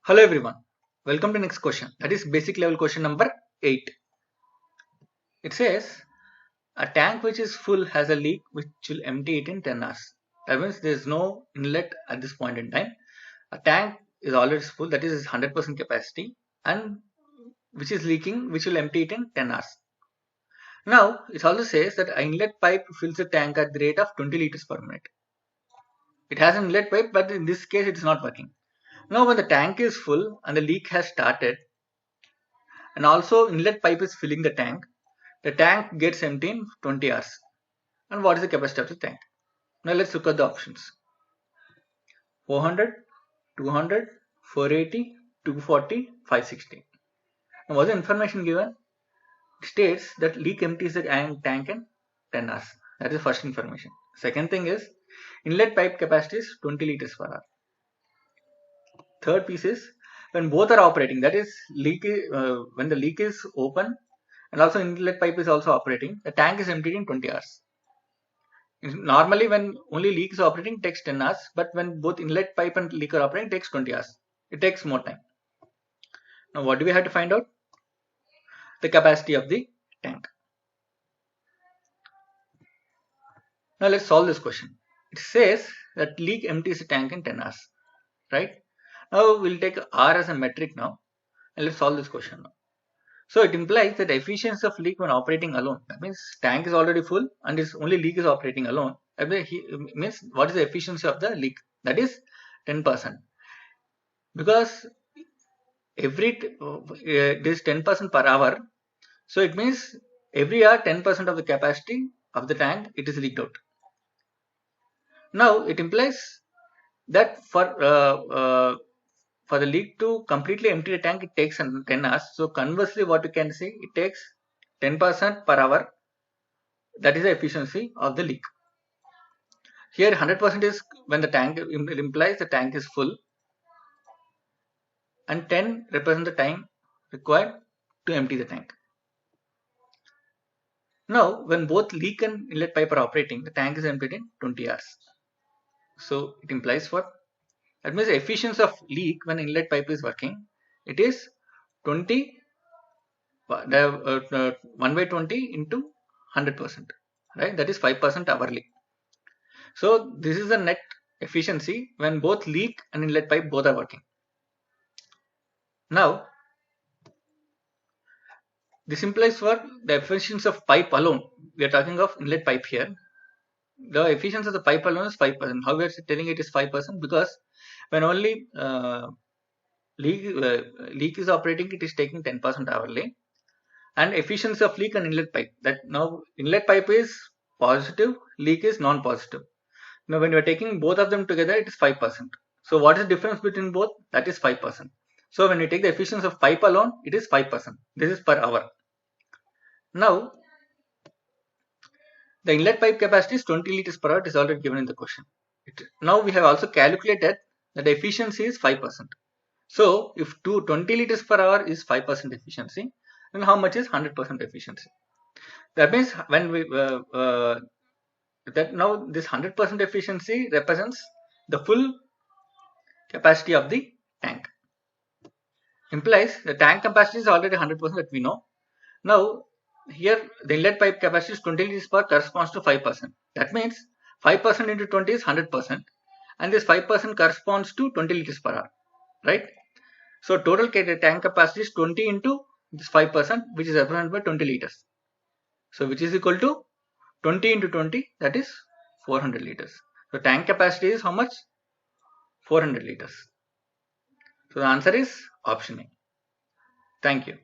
Hello everyone, welcome to next question, that is basic level question number 8. It says a tank which is full has a leak which will empty it in 10 hours. That means there is no inlet at this point in time. A tank is already full, that is 100% capacity, and which is leaking, which will empty it in 10 hours. Now it also says that an inlet pipe fills the tank at the rate of 20 liters per minute. It has an inlet pipe, but in this case it is not working. Now when the tank is full and the leak has started, and also inlet pipe is filling the tank gets empty in 20 hours. And what is the capacity of the tank? Now let's look at the options. 400, 200, 480, 240, 560. Now what's the information given? It states that leak empties the tank in 10 hours. That is the first information. Second thing is inlet pipe capacity is 20 liters per hour. Third piece is when both are operating, that is when the leak is open and also inlet pipe is also operating, the tank is emptied in 20 hours. Normally when only leak is operating it takes 10 hours, but when both inlet pipe and leak are operating it takes 20 hours. It takes more time. Now what do we have to find out? The capacity of the tank. Now let's solve this question. It says that leak empties the tank in 10 hours, right? Now we'll take R as a metric now, and let's solve this question now. So it implies that the efficiency of leak when operating alone, that means tank is already full and its only leak is operating alone. That means what is the efficiency of the leak? That is 10%. Because this 10% per hour, so it means every hour 10% of the capacity of the tank it is leaked out. Now it implies that for the leak to completely empty the tank it takes 10 hours. So conversely what you can say, it takes 10% per hour. That is the efficiency of the leak. Here 100% is when the tank, it implies the tank is full, and 10 represents the time required to empty the tank. Now when both leak and inlet pipe are operating, the tank is emptied in 20 hours. So it implies what? That means the efficiency of leak when inlet pipe is working, it is 20 1 by 20 into 100%, right? That is 5% hourly. So this is the net efficiency when both leak and inlet pipe both are working. Now this implies for the efficiency of pipe alone. We are talking of inlet pipe here. The efficiency of the pipe alone is 5%. How we are telling it is 5%? Because when only leak is operating, it is taking 10% hourly. And efficiency of leak and inlet pipe, that now inlet pipe is positive, leak is non-positive. Now when you are taking both of them together, it is 5%. So what is the difference between both? That is 5%. So when you take the efficiency of pipe alone, it is 5%. This is per hour. Now the inlet pipe capacity is 20 liters per hour. It is already given in the question. Now we have also calculated that the efficiency is 5%. So if 20 liters per hour is 5% efficiency, then how much is 100% efficiency? That means when we that now this 100% efficiency represents the full capacity of the tank. Implies the tank capacity is already 100% that we know. Now here the inlet pipe capacity is 20 liters per hour corresponds to 5%. That means 5% into 20 is 100%, and this 5% corresponds to 20 liters per hour, right? So total tank capacity is 20 into this 5%, which is represented by 20 liters. So which is equal to 20 into 20, that is 400 liters. So tank capacity is how much? 400 liters. So the answer is option A. Thank you.